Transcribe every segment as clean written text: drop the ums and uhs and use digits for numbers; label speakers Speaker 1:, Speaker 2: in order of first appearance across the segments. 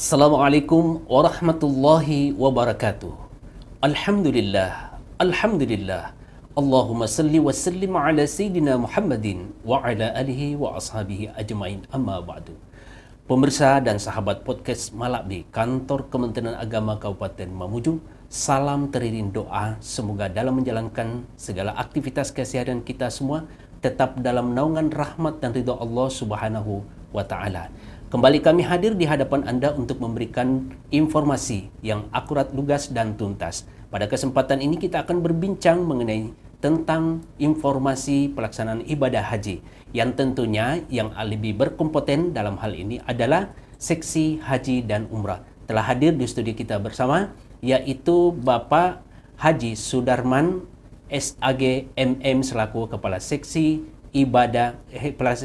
Speaker 1: Assalamualaikum warahmatullahi wabarakatuh. Alhamdulillah, Alhamdulillah. Allahumma salli wa sallim ala Sayyidina Muhammadin wa ala alihi wa ashabihi ajmain, amma ba'du. Pemirsa dan sahabat podcast Malakbi, Kantor Kementerian Agama Kabupaten Mamuju, salam teriring doa semoga dalam menjalankan segala aktivitas keseharian kita semua tetap dalam naungan rahmat dan ridha Allah Subhanahu wa taala. Kembali kami hadir di hadapan Anda untuk memberikan informasi yang akurat, lugas, dan tuntas. Pada kesempatan ini kita akan berbincang mengenai tentang informasi pelaksanaan ibadah haji yang tentunya yang lebih berkompeten dalam hal ini adalah seksi haji dan umrah. Telah hadir di studio kita bersama yaitu Bapak Haji Sudarman SAG MM selaku Kepala Seksi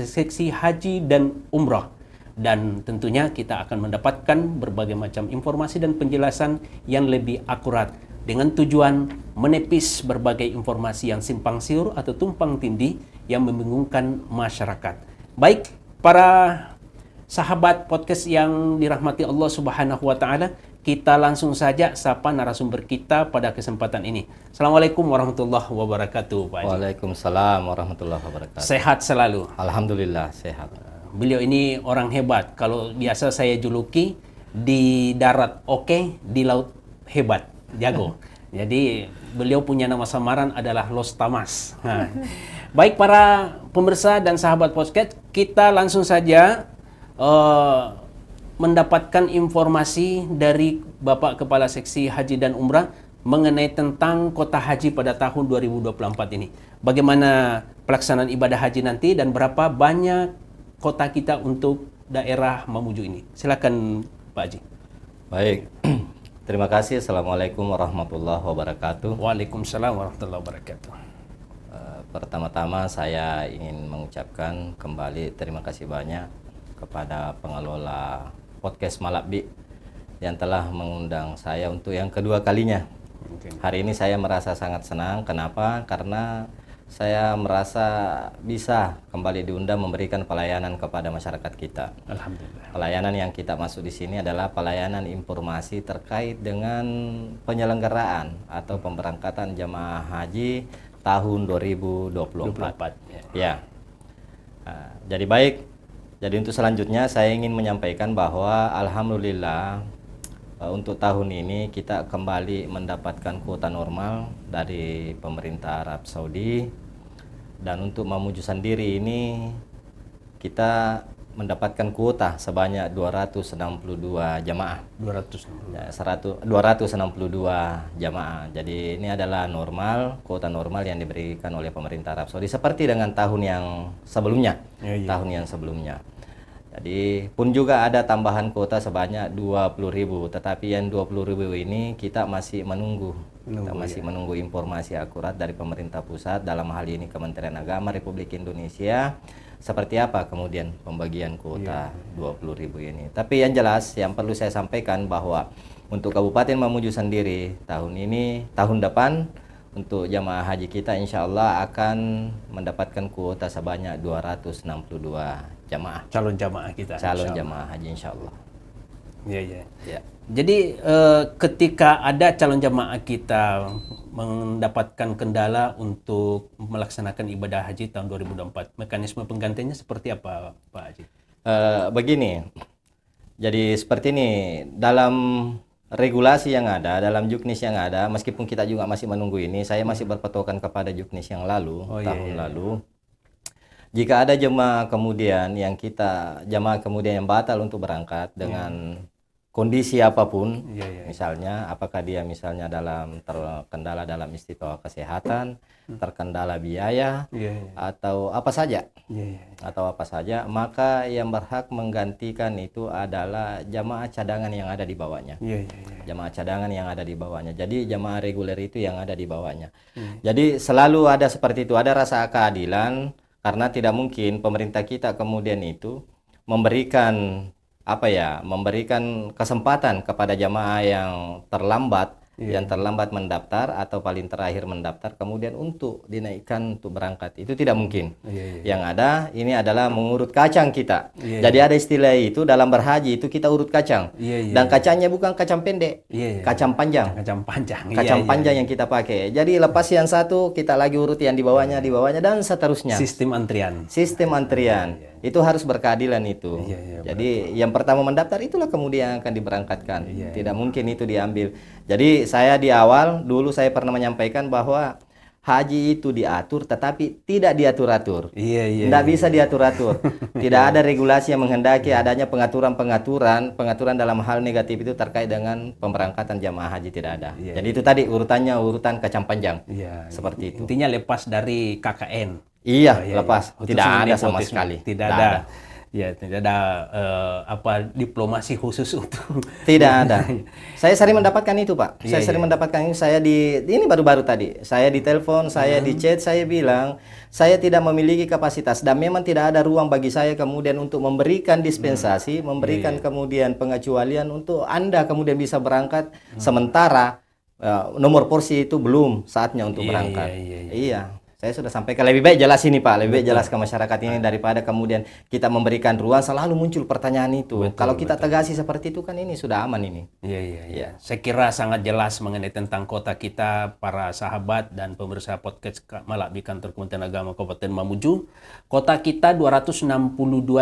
Speaker 1: Seksi Haji dan Umrah. Dan tentunya kita akan mendapatkan berbagai macam informasi dan penjelasan yang lebih akurat dengan tujuan menepis berbagai informasi yang simpang siur atau tumpang tindih yang membingungkan masyarakat. Baik, para sahabat podcast yang dirahmati Allah Subhanahu wa taala, kita langsung saja sapa narasumber kita pada kesempatan ini. Assalamualaikum warahmatullahi wabarakatuh, Pak Haji.
Speaker 2: Waalaikumsalam warahmatullahi wabarakatuh.
Speaker 1: Sehat selalu.
Speaker 2: Alhamdulillah sehat.
Speaker 1: Beliau ini orang hebat. Kalau biasa saya juluki, di darat oke, di laut hebat, jago. Jadi beliau punya nama samaran adalah Los Tamas. Nah, baik para pemirsa dan sahabat podcast, kita langsung saja mendapatkan informasi dari Bapak Kepala Seksi Haji dan Umrah mengenai tentang kota haji pada tahun 2024 ini. Bagaimana pelaksanaan ibadah haji nanti dan berapa banyak kota kita untuk daerah Mamuju ini. Silakan Pak Haji.
Speaker 2: Baik. Terima kasih. Assalamualaikum warahmatullahi wabarakatuh.
Speaker 1: Waalaikumsalam warahmatullahi wabarakatuh.
Speaker 2: Pertama-tama saya ingin mengucapkan kembali terima kasih banyak kepada pengelola podcast Malakbi yang telah mengundang saya untuk yang kedua kalinya. Hari ini saya merasa sangat senang. Kenapa? Karena saya merasa bisa kembali diundang memberikan pelayanan kepada masyarakat kita.
Speaker 1: Alhamdulillah.
Speaker 2: Pelayanan yang kita masuk di sini adalah pelayanan informasi terkait dengan penyelenggaraan atau pemberangkatan jamaah haji tahun 2024. Ya. Jadi baik. Jadi untuk selanjutnya saya ingin menyampaikan bahwa alhamdulillah untuk tahun ini kita kembali mendapatkan kuota normal dari pemerintah Arab Saudi, dan untuk Mamuju sendiri ini kita mendapatkan kuota sebanyak 262 jamaah. 262 jamaah. Jadi ini adalah normal, kuota normal yang diberikan oleh pemerintah Arab Saudi seperti dengan tahun yang sebelumnya. Tahun yang sebelumnya. Jadi pun juga ada tambahan kuota sebanyak 20.000, tetapi yang 20.000 ini kita masih menunggu. Kita masih menunggu informasi akurat dari pemerintah pusat, dalam hal ini Kementerian Agama Republik Indonesia, seperti apa kemudian pembagian kuota 20.000 ini. Tapi yang jelas yang perlu saya sampaikan bahwa untuk Kabupaten Mamuju sendiri tahun ini, tahun depan untuk jamaah haji kita insya Allah akan mendapatkan kuota sebanyak 262 jamaah.
Speaker 1: Calon jamaah kita.
Speaker 2: Calon jamaah haji insya Allah.
Speaker 1: Ya. Jadi ketika ada calon jamaah kita mendapatkan kendala untuk melaksanakan ibadah haji tahun 2024, mekanisme penggantinya seperti apa Pak Haji?
Speaker 2: Begini, jadi seperti ini, dalam regulasi yang ada, dalam juknis yang ada, meskipun kita juga masih menunggu ini, saya masih berpatokan kepada juknis yang lalu, lalu. Jika ada jemaah kemudian yang batal untuk berangkat dengan kondisi apapun, misalnya apakah dia misalnya terkendala dalam istiqomah kesehatan, terkendala biaya, atau apa saja, maka yang berhak menggantikan itu adalah jamaah cadangan yang ada di bawahnya. Jamaah cadangan yang ada di bawahnya. Jadi jamaah reguler itu yang ada di bawahnya. Jadi selalu ada seperti itu, ada rasa keadilan, karena tidak mungkin pemerintah kita kemudian itu memberikan kesempatan kepada jamaah yang terlambat yang terlambat mendaftar atau paling terakhir mendaftar kemudian untuk dinaikkan untuk berangkat, itu tidak mungkin. Yang ada ini adalah mengurut kacang kita. Jadi ada istilah itu dalam berhaji itu kita urut kacang. Dan kacangnya bukan kacang pendek, kacang panjang. Kacang panjang yang kita pakai. Jadi lepas yang satu kita lagi urut yang di bawahnya dan seterusnya.
Speaker 1: Sistem antrian.
Speaker 2: Itu harus berkeadilan itu. Jadi yang pertama mendaftar itulah kemudian akan diberangkatkan. Tidak mungkin itu diambil. Jadi saya di awal dulu saya pernah menyampaikan bahwa haji itu diatur tetapi tidak diatur-atur. Tidak bisa diatur-atur. Tidak ada regulasi yang menghendaki adanya pengaturan dalam hal negatif itu terkait dengan pemberangkatan jamaah haji, tidak ada. Jadi itu tadi urutannya urutan kacang panjang. Seperti itu.
Speaker 1: Intinya lepas dari KKN.
Speaker 2: Lepas. Tidak ada sama sekali.
Speaker 1: Tidak ada. Tidak ada diplomasi khusus untuk.
Speaker 2: Tidak ada. Saya sering mendapatkan itu, Pak. Saya sering mendapatkan ini. Ini baru-baru tadi. Saya ditelepon, saya di chat, saya bilang saya tidak memiliki kapasitas dan memang tidak ada ruang bagi saya kemudian untuk memberikan dispensasi, memberikan kemudian pengecualian untuk Anda kemudian bisa berangkat sementara nomor porsi itu belum saatnya untuk berangkat. Saya sudah sampaikan, lebih baik jelas ini Pak, lebih baik jelas ke masyarakat ini daripada kemudian kita memberikan ruang selalu muncul pertanyaan itu. Kalau kita tegasi seperti itu kan ini sudah aman ini.
Speaker 1: Saya kira sangat jelas mengenai tentang kota kita, para sahabat dan pemirsa podcast Malak di kantor Kementerian Agama Kabupaten Mamuju. Kota kita 262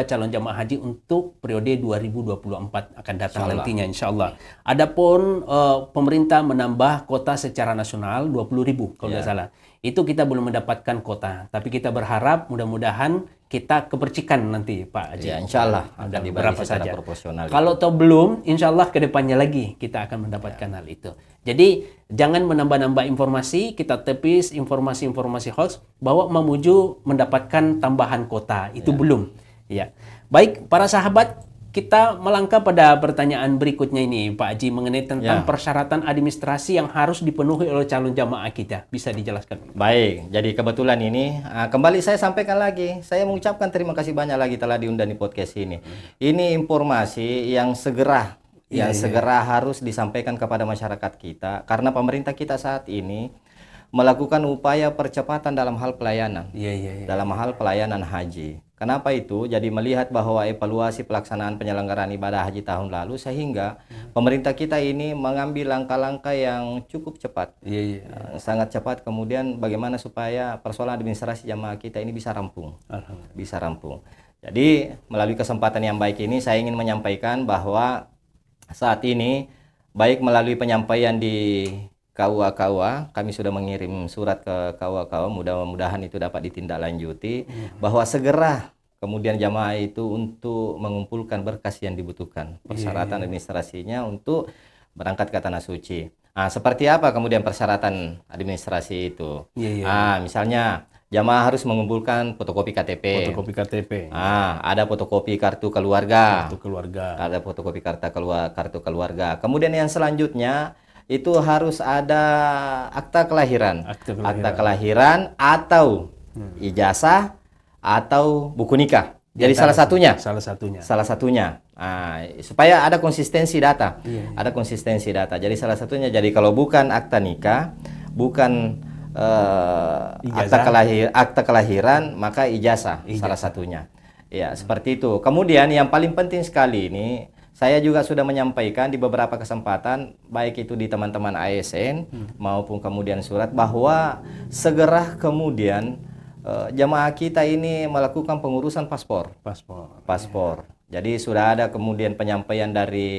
Speaker 1: calon jamaah haji untuk periode 2024 akan datang nantinya insya Allah. Adapun pemerintah menambah kota secara nasional 20.000 kalau tidak salah. Itu kita belum mendapatkan kota, tapi kita berharap mudah-mudahan kita kepercikan nanti Pak Haji.
Speaker 2: Insya Allah
Speaker 1: ada berapa saja.
Speaker 2: Proporsional.
Speaker 1: Kalau toh belum, insya Allah ke depannya lagi kita akan mendapatkan hal itu. Jadi jangan menambah-nambah informasi, kita tepis informasi-informasi hoax bahwa Mamuju mendapatkan tambahan kota, itu belum. Baik, para sahabat, kita melangkah pada pertanyaan berikutnya ini Pak Haji mengenai tentang persyaratan administrasi yang harus dipenuhi oleh calon jamaah kita. Bisa dijelaskan?
Speaker 2: Baik, jadi kebetulan ini kembali saya sampaikan lagi. Saya mengucapkan terima kasih banyak lagi telah diundang di podcast ini. Ini informasi yang segera harus disampaikan kepada masyarakat kita karena pemerintah kita saat ini melakukan upaya percepatan dalam hal pelayanan. Dalam hal pelayanan haji. Kenapa itu? Jadi melihat bahwa evaluasi pelaksanaan penyelenggaraan ibadah haji tahun lalu sehingga pemerintah kita ini mengambil langkah-langkah yang cukup cepat. Sangat cepat, kemudian bagaimana supaya persoalan administrasi jamaah kita ini bisa rampung. Jadi melalui kesempatan yang baik ini saya ingin menyampaikan bahwa saat ini baik melalui penyampaian di KUA, kami sudah mengirim surat ke KUA, mudah-mudahan itu dapat ditindaklanjuti bahwa segera kemudian jamaah itu untuk mengumpulkan berkas yang dibutuhkan, persyaratan administrasinya untuk berangkat ke Tanah Suci. Seperti apa kemudian persyaratan administrasi itu? Misalnya jamaah harus mengumpulkan fotokopi KTP. Ada fotokopi kartu keluarga. Ada fotokopi kartu keluarga. Kemudian yang selanjutnya itu harus ada akta kelahiran. Akta kelahiran atau ijazah atau buku nikah. Jadi salah satunya. Supaya ada konsistensi data. Ada konsistensi data. Jadi salah satunya, jadi kalau bukan akta nikah, bukan akta kelahiran, maka ijazah salah satunya. Seperti itu. Kemudian yang paling penting sekali ini, saya juga sudah menyampaikan di beberapa kesempatan, baik itu di teman-teman ASN maupun kemudian surat, bahwa segera kemudian jamaah kita ini melakukan pengurusan paspor. Jadi sudah ada kemudian penyampaian dari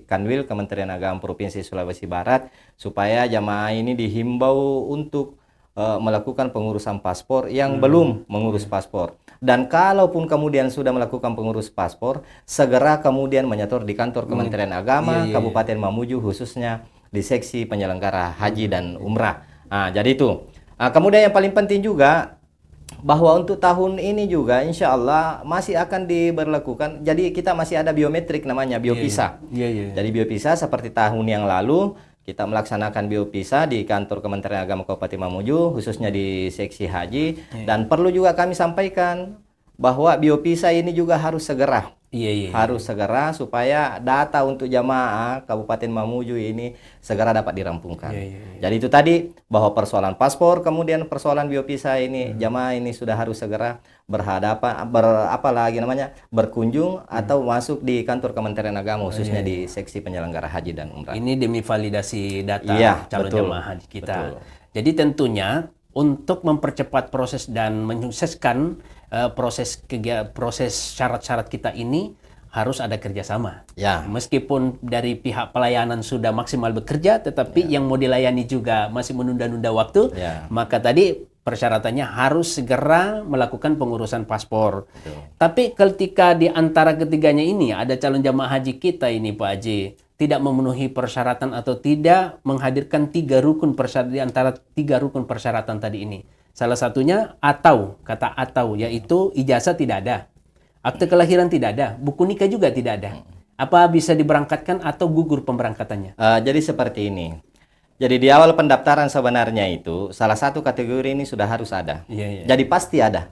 Speaker 2: Kanwil Kementerian Agama Provinsi Sulawesi Barat supaya jamaah ini dihimbau untuk melakukan pengurusan paspor yang belum mengurus paspor. Dan kalaupun kemudian sudah melakukan pengurus paspor, segera kemudian menyetor di kantor Kementerian Agama Kabupaten Mamuju, khususnya di seksi penyelenggara haji dan umrah. Jadi itu. Kemudian yang paling penting juga bahwa untuk tahun ini juga insya Allah masih akan diberlakukan. Jadi kita masih ada biometrik namanya biopisa. Jadi biopisa seperti tahun yang lalu kita melaksanakan biopisa di kantor Kementerian Agama Kabupaten Mamuju, khususnya di seksi haji. Dan perlu juga kami sampaikan bahwa biopisa ini juga harus segera Harus segera supaya data untuk jamaah Kabupaten Mamuju ini segera dapat dirampungkan. Jadi itu tadi bahwa persoalan paspor, kemudian persoalan biopisa ini jamaah ini sudah harus segera berkunjung atau masuk di kantor Kementerian Agama khususnya di seksi penyelenggara haji dan umrah.
Speaker 1: Ini demi validasi data calon jamaah haji kita. Jadi tentunya untuk mempercepat proses dan menyukseskan proses syarat-syarat kita ini harus ada kerjasama. Meskipun dari pihak pelayanan sudah maksimal bekerja, tetapi yang mau dilayani juga masih menunda-nunda waktu, maka tadi persyaratannya harus segera melakukan pengurusan paspor. Tapi ketika di antara ketiganya ini ada calon jamaah haji kita ini Pak Haji tidak memenuhi persyaratan atau tidak menghadirkan di antara 3 rukun persyaratan tadi ini. Salah satunya kata atau yaitu ijazah tidak ada, akte kelahiran tidak ada, buku nikah juga tidak ada. Apa bisa diberangkatkan atau gugur pemberangkatannya?
Speaker 2: Jadi seperti ini. Jadi di awal pendaftaran sebenarnya itu salah satu kategori ini sudah harus ada. Jadi pasti ada.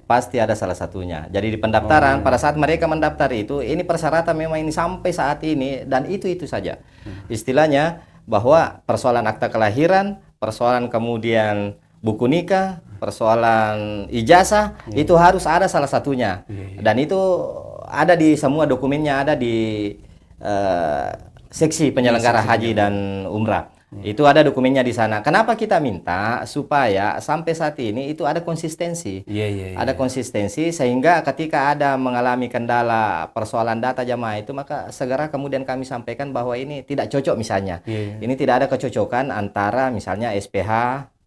Speaker 2: Pasti ada salah satunya. Jadi di pendaftaran pada saat mereka mendaftar itu ini persyaratan memang ini sampai saat ini dan itu saja. Istilahnya bahwa persoalan akta kelahiran, persoalan kemudian buku nikah, persoalan ijazah itu harus ada salah satunya. Dan itu ada di semua dokumennya, ada di seksi penyelenggara haji dan umrah. Itu ada dokumennya di sana. Kenapa kita minta supaya sampai saat ini itu ada konsistensi. Ada konsistensi sehingga ketika ada mengalami kendala persoalan data jamaah itu maka segera kemudian kami sampaikan bahwa ini tidak cocok misalnya. Ini tidak ada kecocokan antara misalnya SPH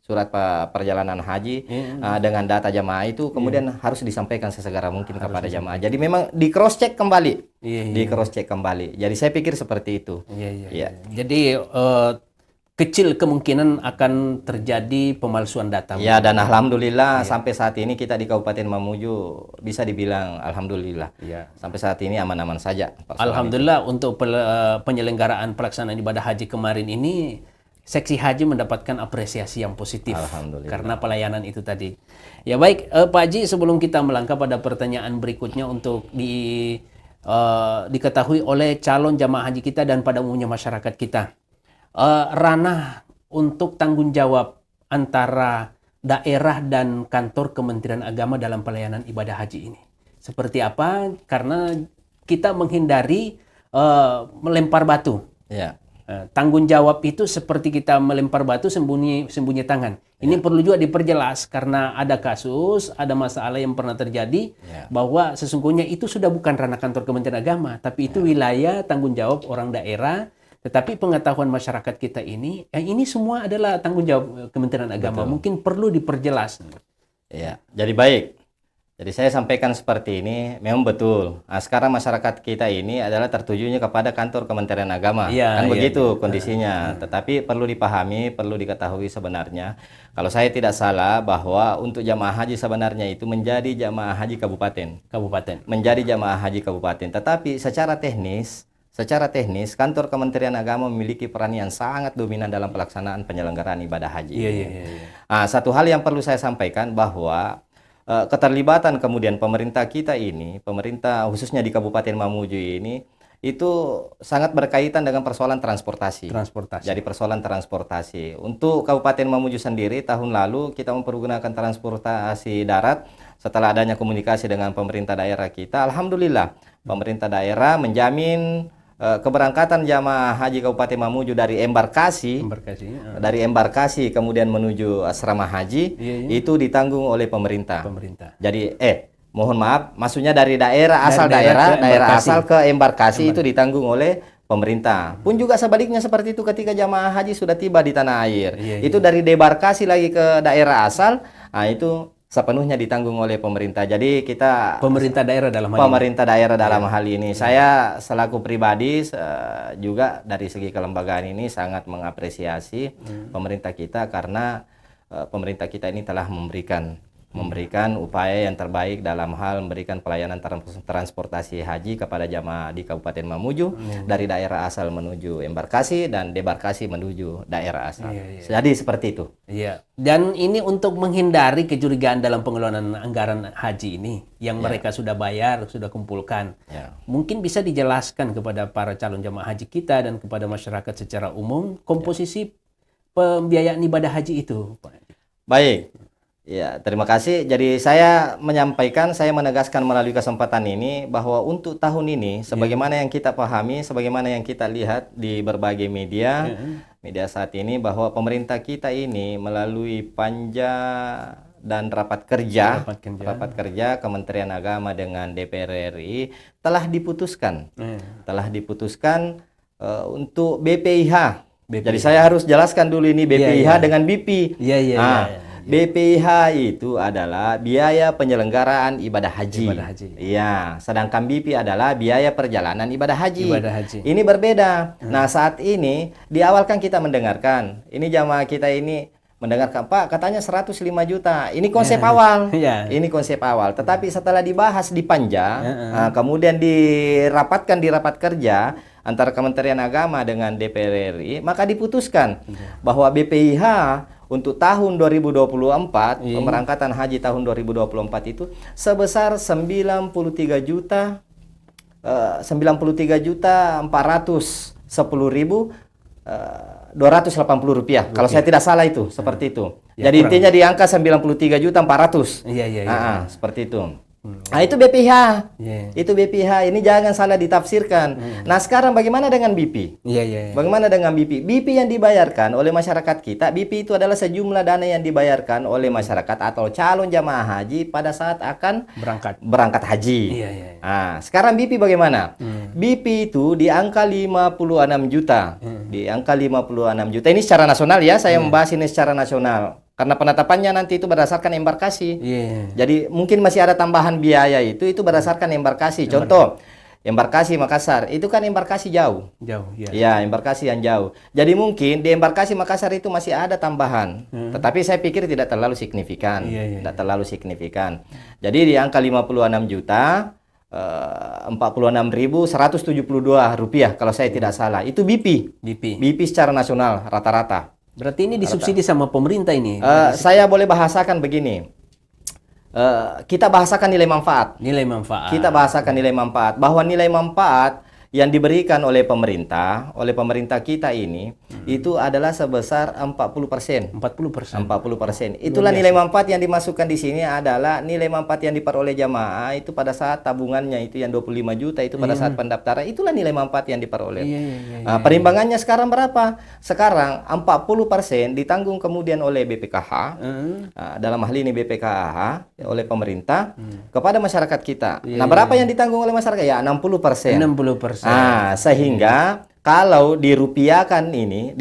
Speaker 2: surat perjalanan haji dengan data jamaah itu kemudian harus disampaikan sesegera mungkin kepada jamaah. Jadi memang di cross check kembali. Di cross check kembali. Jadi saya pikir seperti itu.
Speaker 1: Jadi kecil kemungkinan akan terjadi pemalsuan data.
Speaker 2: Dan alhamdulillah sampai saat ini kita di Kabupaten Mamuju bisa dibilang alhamdulillah. Sampai saat ini aman-aman saja.
Speaker 1: Alhamdulillah untuk penyelenggaraan pelaksanaan ibadah haji kemarin ini seksi haji mendapatkan apresiasi yang positif karena pelayanan itu tadi. Ya baik, Pak Haji, sebelum kita melangkah pada pertanyaan berikutnya untuk diketahui oleh calon jamaah haji kita dan pada umumnya masyarakat kita, ranah untuk tanggung jawab antara daerah dan kantor Kementerian Agama dalam pelayanan ibadah haji ini seperti apa? Karena kita menghindari melempar batu. Tanggung jawab itu seperti kita melempar batu sembunyi tangan. Ini perlu juga diperjelas karena ada kasus, ada masalah yang pernah terjadi bahwa sesungguhnya itu sudah bukan ranah kantor Kementerian Agama, tapi itu wilayah tanggung jawab orang daerah. Tetapi pengetahuan masyarakat kita ini semua adalah tanggung jawab Kementerian Agama. Mungkin perlu diperjelas.
Speaker 2: Jadi baik. Jadi saya sampaikan seperti ini, memang betul. Nah, sekarang masyarakat kita ini adalah tertujunya kepada kantor Kementerian Agama. Kan begitu kondisinya. Tetapi perlu dipahami, perlu diketahui sebenarnya. Kalau saya tidak salah bahwa untuk jamaah haji sebenarnya itu menjadi jamaah haji kabupaten. Menjadi jamaah haji kabupaten. Tetapi secara teknis, kantor Kementerian Agama memiliki peran yang sangat dominan dalam pelaksanaan penyelenggaraan ibadah haji. Nah, satu hal yang perlu saya sampaikan bahwa keterlibatan kemudian pemerintah kita ini, pemerintah khususnya di Kabupaten Mamuju ini, itu sangat berkaitan dengan persoalan transportasi. Jadi persoalan transportasi. Untuk Kabupaten Mamuju sendiri, tahun lalu kita mempergunakan transportasi darat. Setelah adanya komunikasi dengan pemerintah daerah kita, alhamdulillah pemerintah daerah menjamin keberangkatan jamaah haji Kabupaten Mamuju dari embarkasi kemudian menuju asrama haji itu ditanggung oleh pemerintah. Jadi mohon maaf, maksudnya dari daerah asal ke embarkasi itu ditanggung oleh pemerintah. Pun juga sebaliknya seperti itu ketika jamaah haji sudah tiba di tanah air. Itu dari debarkasi lagi ke daerah asal, itu sepenuhnya ditanggung oleh pemerintah. Jadi kita
Speaker 1: pemerintah daerah dalam hal ini.
Speaker 2: Saya selaku pribadi juga dari segi kelembagaan ini sangat mengapresiasi pemerintah kita karena pemerintah kita ini telah memberikan memberikan upaya yang terbaik dalam hal memberikan pelayanan transportasi haji kepada jamaah di Kabupaten Mamuju dari daerah asal menuju embarkasi dan debarkasi menuju daerah asal. Jadi seperti itu.
Speaker 1: Iya. Dan ini untuk menghindari kecurigaan dalam pengelolaan anggaran haji ini yang mereka sudah bayar, sudah kumpulkan. Mungkin bisa dijelaskan kepada para calon jamaah haji kita dan kepada masyarakat secara umum komposisi pembiayaan ibadah haji itu, Pak.
Speaker 2: Baik. Ya, terima kasih. Jadi saya menegaskan melalui kesempatan ini bahwa untuk tahun ini, sebagaimana yang kita pahami, sebagaimana yang kita lihat di berbagai media saat ini, bahwa pemerintah kita ini melalui panja dan rapat kerja Kementerian Agama dengan DPR RI telah diputuskan untuk BPIH. Jadi saya harus jelaskan dulu ini BPIH dengan BP. BPIH itu adalah biaya penyelenggaraan ibadah haji. Iya, sedangkan BP adalah biaya perjalanan ibadah haji. Ini berbeda. Nah, saat ini di awal kan kita mendengarkan, ini jamaah kita ini mendengarkan, Pak, katanya 105 juta. Ini konsep awal. Ini konsep awal. Tetapi setelah dibahas di panja, kemudian dirapatkan di rapat kerja antara Kementerian Agama dengan DPR RI, maka diputuskan bahwa BPIH untuk tahun 2024, pemberangkatan haji tahun 2024 itu sebesar 93.410.280 rupiah. Kalau saya tidak salah itu seperti itu. Jadi intinya di angka 93.400. Seperti itu. Nah, itu BPH. Itu BPH. Ini jangan salah ditafsirkan. Nah, sekarang bagaimana dengan BP? Bagaimana dengan BP? BP yang dibayarkan oleh masyarakat kita, BP itu adalah sejumlah dana yang dibayarkan oleh masyarakat atau calon jamaah haji pada saat akan berangkat haji. Nah, sekarang BP bagaimana? BP itu di angka 56 juta. Di angka 56 juta. Ini secara nasional ya, saya membahas ini secara nasional. Karena penetapannya nanti itu berdasarkan embarkasi. Jadi mungkin masih ada tambahan biaya itu berdasarkan embarkasi. Contoh, embarkasi Makassar itu kan embarkasi jauh. Ya, embarkasi yang jauh. Jadi mungkin di embarkasi Makassar itu masih ada tambahan. Tetapi saya pikir tidak terlalu signifikan. Tidak terlalu signifikan. Jadi di angka 56 juta 46.172 rupiah kalau saya tidak salah. Itu BP secara nasional rata-rata.
Speaker 1: Berarti ini disubsidi sama pemerintah ini?
Speaker 2: Saya boleh bahasakan begini. Kita bahasakan nilai manfaat. Kita bahasakan nilai manfaat. Bahwa nilai manfaat yang diberikan oleh pemerintah kita ini itu adalah sebesar 40%. 40%. Itulah nilai manfaat yang dimasukkan di sini adalah nilai manfaat yang diperoleh jamaah itu pada saat tabungannya itu yang 25 juta itu pada saat pendaftaran, itulah nilai manfaat yang diperoleh. Perimbangannya sekarang berapa? Sekarang 40% ditanggung kemudian oleh BPKH. Dalam hal ini BPKH oleh pemerintah kepada masyarakat kita. Nah, berapa yang ditanggung oleh masyarakat? Ya, 60%. Sehingga kalau dirupiahkan ini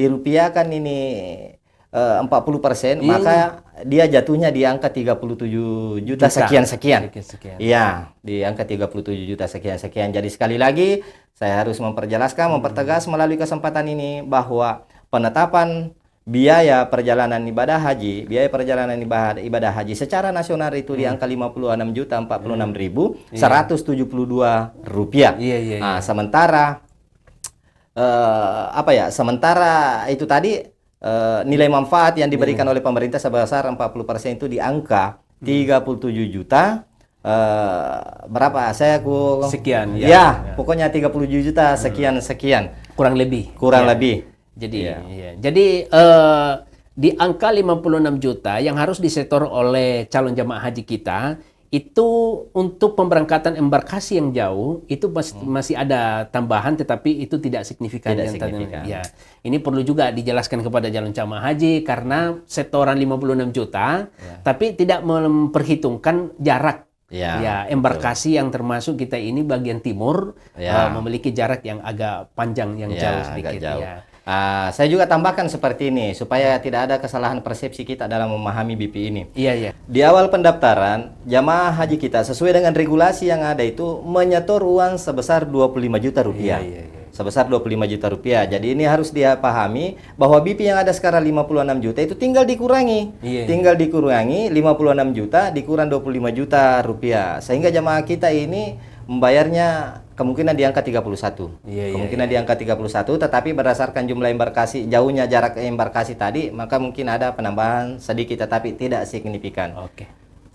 Speaker 2: 40%, maka dia jatuhnya di angka 37 juta sekian-sekian. Iya, di angka 37 juta sekian-sekian. Jadi sekali lagi saya harus mempertegas melalui kesempatan ini bahwa penetapan biaya perjalanan ibadah haji secara nasional itu di angka 56.046.172 rupiah. Nah, sementara itu tadi nilai manfaat yang diberikan oleh pemerintah sebesar 40% itu di angka 37 juta berapa? Sekian. Pokoknya 37 juta sekian.
Speaker 1: Kurang lebih. Jadi di angka 56 juta yang harus disetor oleh calon jamaah haji kita itu untuk pemberangkatan embarkasi yang jauh itu masih ada tambahan, tetapi itu tidak signifikan. Ya, ini perlu juga dijelaskan kepada calon jamaah haji karena setoran 56 juta tapi tidak memperhitungkan jarak. Embarkasi yang termasuk kita ini bagian timur memiliki jarak yang agak panjang, yang jauh sedikit.
Speaker 2: Saya juga tambahkan seperti ini supaya tidak ada kesalahan persepsi kita dalam memahami BP ini. Di awal pendaftaran, jamaah haji kita sesuai dengan regulasi yang ada itu menyetor uang sebesar 25 juta rupiah. sebesar 25 juta rupiah. Jadi ini harus dia pahami bahwa BIP yang ada sekarang 56 juta itu tinggal dikurangi. Tinggal dikurangi 56 juta dikurang 25 juta rupiah. Sehingga jamaah kita ini membayarnya kemungkinan di angka 31. Kemungkinan di angka 31, tetapi berdasarkan jumlah embarkasi, jauhnya jarak embarkasi tadi, maka mungkin ada penambahan sedikit tetapi tidak signifikan.
Speaker 1: Oke.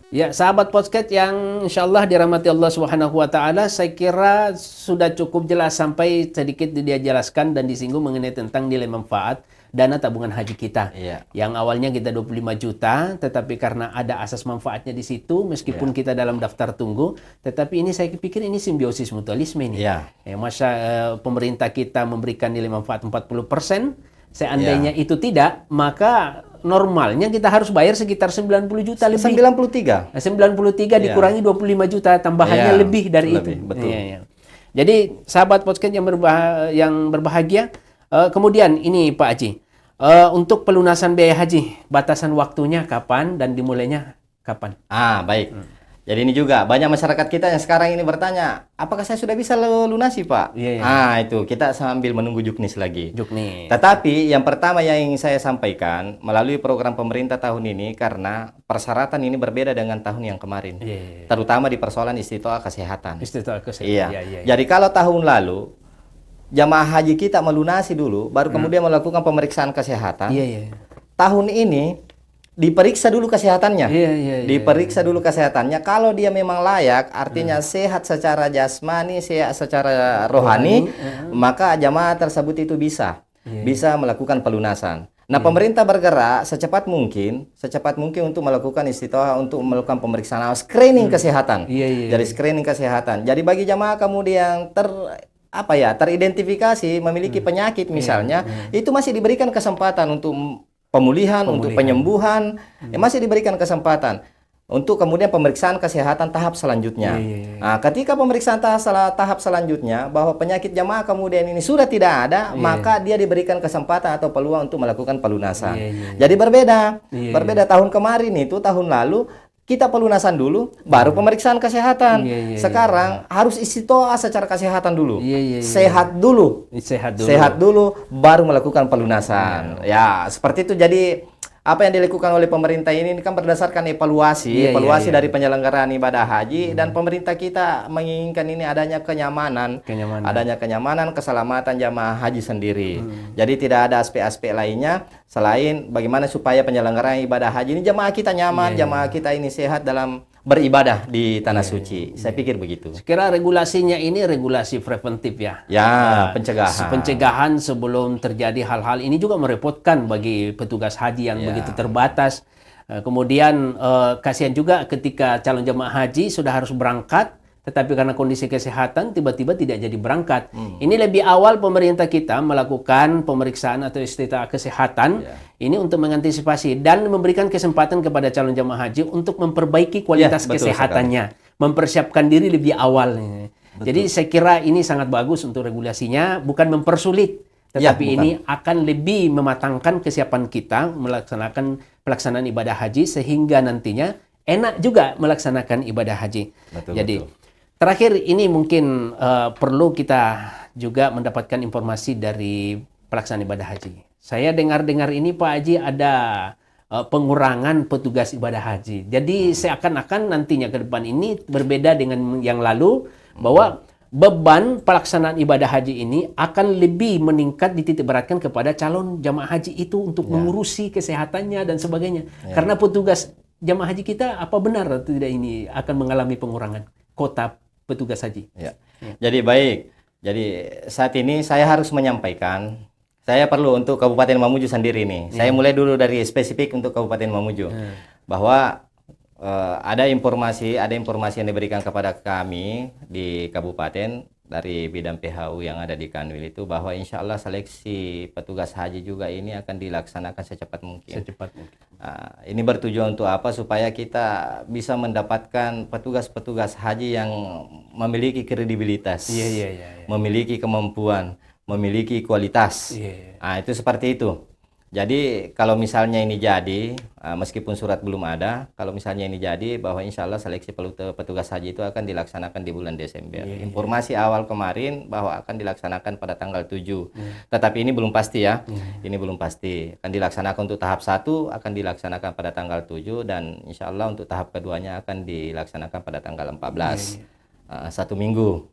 Speaker 1: Ya, sahabat podcast yang insyaallah dirahmati Allah Subhanahu wa taala, saya kira sudah cukup jelas sampai sedikit dia jelaskan dan disinggung mengenai tentang nilai manfaat dana tabungan haji kita. Yang awalnya kita 25 juta, tetapi karena ada asas manfaatnya di situ, meskipun kita dalam daftar tunggu, tetapi ini saya pikir ini simbiosis mutualisme ini. Masa pemerintah kita memberikan nilai manfaat 40%, seandainya itu tidak, maka normalnya kita harus bayar sekitar 90 juta lebih.
Speaker 2: 93.
Speaker 1: 93 dikurangi 25 juta, tambahannya lebih dari itu.
Speaker 2: Betul.
Speaker 1: Jadi sahabat podcast yang berbahagia, kemudian ini Pak Haji, untuk pelunasan biaya haji, batasan waktunya kapan dan dimulainya kapan?
Speaker 2: Baik. Jadi ini juga banyak masyarakat kita yang sekarang ini bertanya, apakah saya sudah bisa lunasi, Pak? Itu kita sambil menunggu juknis lagi. Tetapi yang pertama yang ingin saya sampaikan melalui program pemerintah tahun ini, karena persyaratan ini berbeda dengan tahun yang kemarin, terutama di persoalan istitoah kesehatan. Jadi kalau tahun lalu jamaah haji kita melunasi dulu, baru kemudian melakukan pemeriksaan kesehatan. Tahun ini diperiksa dulu kesehatannya. Diperiksa dulu kesehatannya. Kalau dia memang layak, artinya sehat secara jasmani, sehat secara rohani, maka jamaah tersebut itu bisa melakukan pelunasan. Nah, pemerintah bergerak secepat mungkin untuk melakukan istitoah, untuk melakukan pemeriksaan screening kesehatan. Dari screening kesehatan. Jadi bagi jamaah kemudian teridentifikasi memiliki penyakit misalnya, itu masih diberikan kesempatan untuk pemulihan, untuk penyembuhan, masih diberikan kesempatan untuk kemudian pemeriksaan kesehatan tahap selanjutnya. Nah, ketika pemeriksaan tahap selanjutnya bahwa penyakit jamaah kemudian ini sudah tidak ada, maka dia diberikan kesempatan atau peluang untuk melakukan pelunasan. Jadi berbeda tahun kemarin itu, tahun lalu kita pelunasan dulu, baru pemeriksaan kesehatan. Sekarang harus istitoah secara kesehatan dulu. Sehat dulu, baru melakukan pelunasan. Ya, seperti itu. Jadi apa yang dilakukan oleh pemerintah ini kan berdasarkan evaluasi dari penyelenggaraan ibadah haji, dan pemerintah kita menginginkan ini adanya kenyamanan, keselamatan jamaah haji sendiri. Jadi tidak ada aspek-aspek lainnya selain bagaimana supaya penyelenggaraan ibadah haji ini jamaah kita nyaman, jamaah kita ini sehat dalam beribadah di tanah suci. Saya pikir begitu.
Speaker 1: Sekira regulasinya ini regulasi preventif ya.
Speaker 2: Pencegahan.
Speaker 1: Pencegahan sebelum terjadi hal-hal ini juga merepotkan bagi petugas haji yang begitu terbatas. Kemudian kasihan juga ketika calon jemaah haji sudah harus berangkat, tetapi karena kondisi kesehatan tiba-tiba tidak jadi berangkat. Ini lebih awal pemerintah kita melakukan pemeriksaan atau istitoah kesehatan ini untuk mengantisipasi dan memberikan kesempatan kepada calon jemaah haji untuk memperbaiki kualitas kesehatannya, mempersiapkan diri lebih awal. Jadi saya kira ini sangat bagus untuk regulasinya, bukan mempersulit, tetapi ini akan lebih mematangkan kesiapan kita melaksanakan pelaksanaan ibadah haji sehingga nantinya enak juga melaksanakan ibadah haji. Terakhir ini mungkin perlu kita juga mendapatkan informasi dari pelaksanaan ibadah haji. Saya dengar-dengar ini Pak Haji ada pengurangan petugas ibadah haji. Jadi seakan-akan nantinya ke depan ini berbeda dengan yang lalu, bahwa beban pelaksanaan ibadah haji ini akan lebih meningkat, dititik beratkan kepada calon jamaah haji itu untuk mengurusi kesehatannya dan sebagainya. Karena petugas jamaah haji kita apa benar atau tidak ini akan mengalami pengurangan kota petugas haji.
Speaker 2: Jadi baik. Jadi saat ini saya harus menyampaikan, saya perlu untuk Kabupaten Mamuju sendiri nih. Saya mulai dulu dari spesifik untuk Kabupaten Mamuju. Bahwa ada informasi yang diberikan kepada kami di kabupaten dari bidang PHU yang ada di Kanwil itu, bahwa insya Allah seleksi petugas haji juga ini akan dilaksanakan secepat mungkin. Ini bertujuan untuk apa? Supaya kita bisa mendapatkan petugas-petugas haji yang memiliki kredibilitas, memiliki kemampuan, memiliki kualitas. Itu seperti itu. Jadi kalau misalnya ini jadi, meskipun surat belum ada, kalau misalnya ini jadi bahwa insya Allah seleksi petugas haji itu akan dilaksanakan di bulan Desember. Informasi awal kemarin bahwa akan dilaksanakan pada tanggal 7. Tetapi ini belum pasti ya. Ini belum pasti. Akan dilaksanakan untuk tahap 1 akan dilaksanakan pada tanggal 7 dan insya Allah untuk tahap keduanya akan dilaksanakan pada tanggal 14. 1 minggu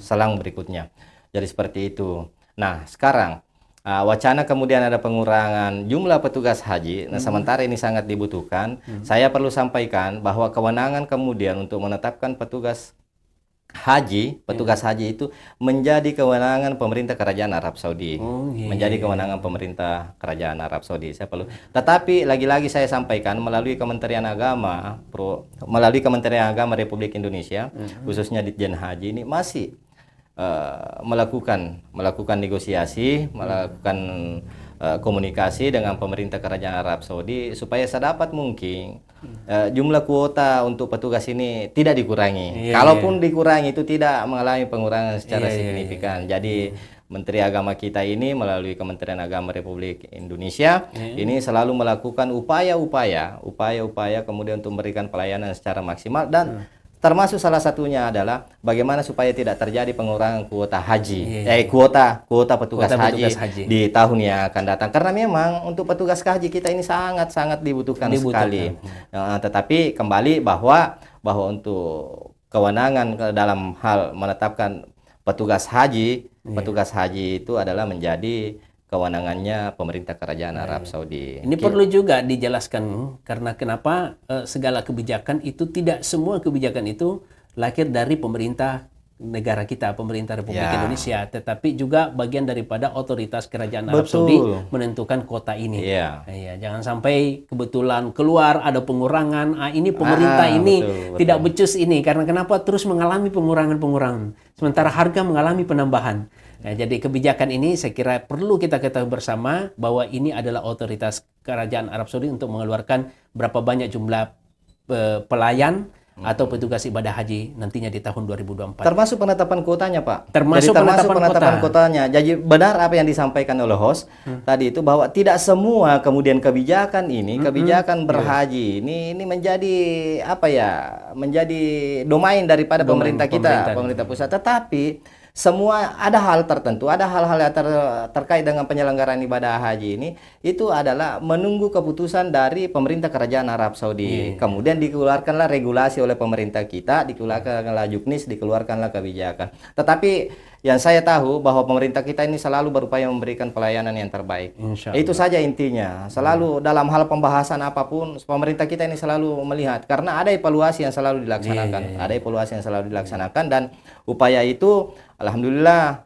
Speaker 2: selang berikutnya. Jadi seperti itu. Nah, sekarang wacana kemudian ada pengurangan jumlah petugas haji. Nah, sementara ini sangat dibutuhkan. Saya perlu sampaikan bahwa kewenangan kemudian untuk menetapkan petugas haji itu menjadi kewenangan pemerintah Kerajaan Arab Saudi. Menjadi kewenangan pemerintah Kerajaan Arab Saudi. Saya perlu. Tetapi lagi-lagi saya sampaikan melalui Kementerian Agama Republik Indonesia, khususnya Ditjen Haji ini masih melakukan negosiasi, melakukan komunikasi dengan pemerintah Kerajaan Arab Saudi supaya sedapat mungkin jumlah kuota untuk petugas ini tidak dikurangi. Kalaupun dikurangi itu tidak mengalami pengurangan secara signifikan. Jadi Menteri Agama kita ini melalui Kementerian Agama Republik Indonesia ini selalu melakukan upaya-upaya kemudian untuk memberikan pelayanan secara maksimal dan termasuk salah satunya adalah bagaimana supaya tidak terjadi pengurangan kuota haji, kuota petugas haji di tahun yang akan datang. Karena memang untuk petugas haji kita ini sangat dibutuhkan sekali. Tetapi kembali bahwa untuk kewenangan dalam hal menetapkan petugas haji itu adalah menjadi kewenangannya pemerintah Kerajaan Arab Saudi.
Speaker 1: Ini perlu juga dijelaskan karena kenapa segala kebijakan itu tidak semua kebijakan itu lahir dari pemerintah negara kita, pemerintah Republik Indonesia, tetapi juga bagian daripada otoritas Kerajaan Arab Saudi menentukan kota ini. Jangan sampai kebetulan keluar ada pengurangan, ini pemerintah ini tidak becus ini karena kenapa terus mengalami pengurangan, sementara harga mengalami penambahan. Nah, jadi kebijakan ini saya kira perlu kita ketahui bersama bahwa ini adalah otoritas Kerajaan Arab Saudi untuk mengeluarkan berapa banyak jumlah pelayan atau petugas ibadah haji nantinya di tahun 2024.
Speaker 2: Termasuk penetapan kuotanya, Pak.
Speaker 1: Termasuk penetapan
Speaker 2: kuotanya. Jadi benar apa yang disampaikan oleh host tadi itu bahwa tidak semua kemudian kebijakan berhaji ini menjadi menjadi domain daripada pemerintah pusat. Tetapi semua ada hal tertentu, ada hal-hal yang terkait dengan penyelenggaraan ibadah haji ini itu adalah menunggu keputusan dari pemerintah Kerajaan Arab Saudi. Kemudian dikeluarkanlah regulasi oleh pemerintah kita, dikeluarkanlah juknis, dikeluarkanlah kebijakan. Tetapi yang saya tahu bahwa pemerintah kita ini selalu berupaya memberikan pelayanan yang terbaik. Itu saja intinya. Selalu dalam hal pembahasan apapun, pemerintah kita ini selalu melihat karena ada evaluasi yang selalu dilaksanakan. Ada evaluasi yang selalu dilaksanakan dan upaya itu alhamdulillah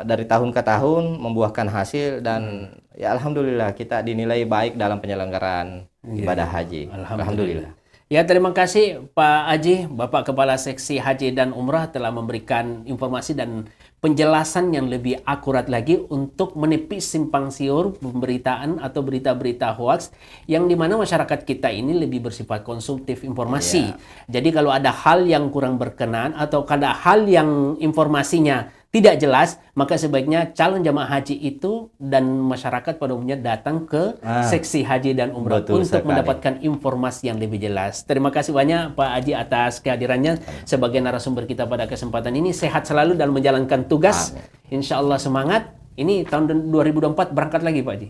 Speaker 2: dari tahun ke tahun membuahkan hasil dan ya alhamdulillah kita dinilai baik dalam penyelenggaraan ibadah haji. Alhamdulillah.
Speaker 1: Ya, terima kasih Pak Haji, Bapak Kepala Seksi Haji dan Umrah telah memberikan informasi dan penjelasan yang lebih akurat lagi untuk menepis simpang siur pemberitaan atau berita-berita hoax yang dimana masyarakat kita ini lebih bersifat konsumtif informasi. Jadi kalau ada hal yang kurang berkenan atau ada hal yang informasinya tidak jelas, maka sebaiknya calon jamaah haji itu dan masyarakat pada umumnya datang ke seksi haji dan umrah untuk mendapatkan informasi yang lebih jelas. Terima kasih banyak Pak Haji atas kehadirannya sebagai narasumber kita pada kesempatan ini. Sehat selalu dalam menjalankan tugas. Insya Allah semangat. Ini tahun 2024 berangkat lagi Pak Haji.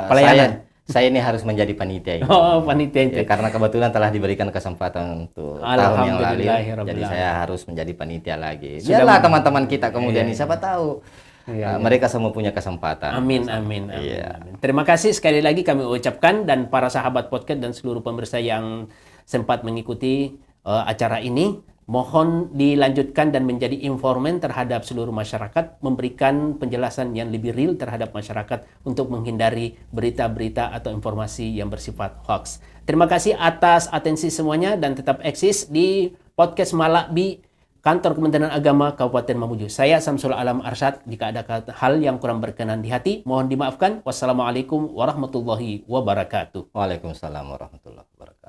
Speaker 1: Pelayanan.
Speaker 2: Saya ini harus menjadi panitia ini.
Speaker 1: Panitia itu.
Speaker 2: Ya, karena kebetulan telah diberikan kesempatan untuk tahun yang lalu. Jadi saya harus menjadi panitia lagi. Biarlah teman-teman kita kemudian siapa tahu mereka semua punya kesempatan.
Speaker 1: Amin. Terima kasih sekali lagi kami ucapkan dan para sahabat podcast dan seluruh pemirsa yang sempat mengikuti acara ini. Mohon dilanjutkan dan menjadi informan terhadap seluruh masyarakat, memberikan penjelasan yang lebih real terhadap masyarakat untuk menghindari berita-berita atau informasi yang bersifat hoax. Terima kasih atas atensi semuanya dan tetap eksis di podcast Malakbi Kantor Kementerian Agama Kabupaten Mamuju. Saya Samsul Alam Arsyad. Jika ada hal yang kurang berkenan di hati, mohon dimaafkan. Wassalamualaikum warahmatullahi wabarakatuh.
Speaker 2: Waalaikumsalam warahmatullahi wabarakatuh.